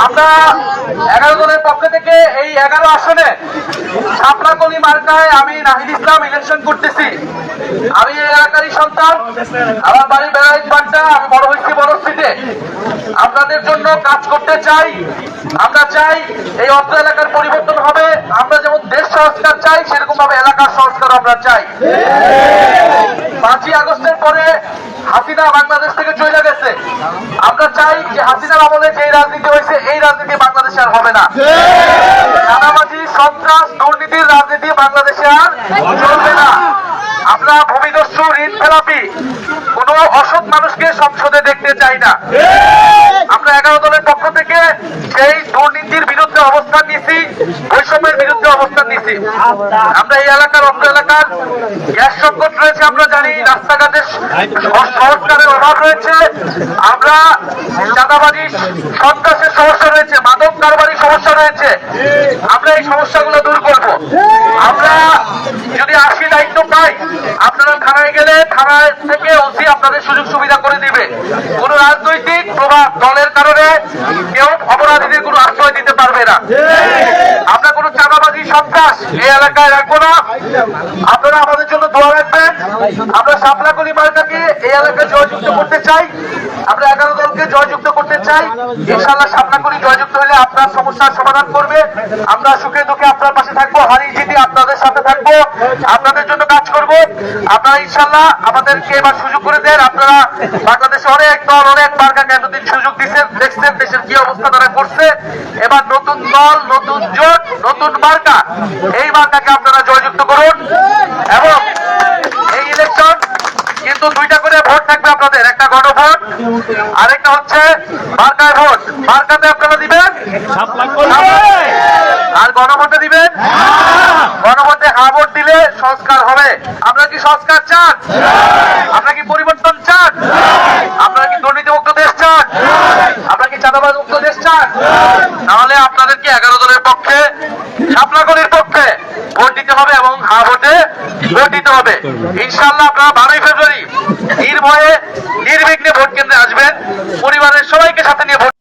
আমরা 11 দলের পক্ষ থেকে এই 11 আসনে শাপলাকলি মার্কায় আমি নাহিদ ইসলাম ইলেকশন করতেছি। আমি এই এলাকারই সন্তান, আমার বাড়ি বেড়াইশ বাড্ডা, আমি বড় হয়েছি বড়স্তিতে। আপনাদের জন্য কাজ করতে চাই। আমরা চাই এই অত্র এলাকার পরিবর্তন হবে। আমরা যেমন দেশ সংস্কার চাই, সেরকম ভাবে এলাকার সংস্কার আমরা চাই। 5ই আগস্টের পরে হাসিনা বাংলাদেশ থেকে চলে গেছে। আমরা চাই যে হাসিনার আমলে যে রাজনীতি হয়েছে, এই রাজনীতি বাংলাদেশে আর হবে না। চাঁদাবাজি, সন্ত্রাস, দুর্নীতির রাজনীতি বাংলাদেশে আর চলবে না। আমরা ভূমিদস্যু, ঋণ খেলাপি কোন অসৎ মানুষকে সংসদে দেখতে চাই না। আমরা 11 দলের পক্ষ থেকে সেই দুর্নীতির বিরুদ্ধে অবস্থান নিয়েছি, বৈষম্যের বিরুদ্ধে অবস্থান নিয়েছি। আমরা এই এলাকার অত্র এলাকার গ্যাস সংকট রয়েছে, আমরা জানি। রাস্তাঘাটে সংস্কারের অভাব রয়েছে। আমরা চাঁদাবাজি, সন্ত্রাসের সমস্যা রয়েছে, মাদক কারবারির সমস্যা রয়েছে। আমরা এই সমস্যাগুলো দূর করব। আমরা যদি 80 দায়িত্ব পাই, আপনারা থানায় গেলে থানায় থেকে ওসি আপনাদের সুযোগ সুবিধা করে দিবে। কোন রাজনৈতিক প্রভাব দলের কারণে কেউ অপরাধীদের কোনো আশ্রয় দিতে পারবে না। আমরা কোনো চাঁদাবাজি, সন্ত্রাস এই এলাকায় রাখবো না। আপনারা আমাদের জন্য দোয়া রাখবেন। আমরা শাপলাকলি মার্কাকে এই এলাকায় জয়যুক্ত করতে চাই। আমরা 11 দলকে জয়যুক্ত করতে চাই। ইনশাআল্লাহ শাপলাকলি জয়যুক্ত হলে আপনার সমস্যার সমাধান করবে। আমরা সুখে দুঃখে আপনার পাশে থাকবো, হারিয়ে জিতে আপনাদের সাথে থাকবো, আপনাদের জন্য কাজ করব। আপনারা ইনশাআল্লাহ আমাদেরকে এবার সুযোগ করে দেন। আপনারা বাংলাদেশে অনেক দল, অনেক মার্কাকে এতদিন সুযোগ দিচ্ছেন, দেখছেন দেশের কি অবস্থা তারা করছে। এবার নতুন দল, নতুন জোট, নতুন মার্কা, এই মার্কাকে আপনারা জয়যুক্ত করুন। এবং এই ইলেকশন কিন্তু 2টা করে ভোট থাকবে আপনাদের, একটা গণভোট, আরেকটা হচ্ছে মার্কায় ভোট। মার্কাতে আপনারা দিবেন আর গণভোটে দিবেন। গণভোটে হ্যাঁ ভোট দিলে সংস্কার হবে। আপনারা কি সংস্কার চান? আপনারা কি পরিবর্তন চান? আপনারা কি দুর্নীতিমুক্ত দেশ চান? আপনারা কি চাঁদাবাজ মুক্ত দেশ চান? তাহলে আপনাদেরকে 11 দলের পক্ষে, শাপলাকলির পক্ষে ভোট দিতে হবে এবং হ্যাঁ ভোটে ভোট দিতে হবে। ইনশাআল্লাহ আপনারা 12ই ফেব্রুয়ারি নির্ভয়ে নির্বিঘ্নে ভোট কেন্দ্রে আসবেন। পরিবারের সবাইকে সাথে নিয়ে ভোট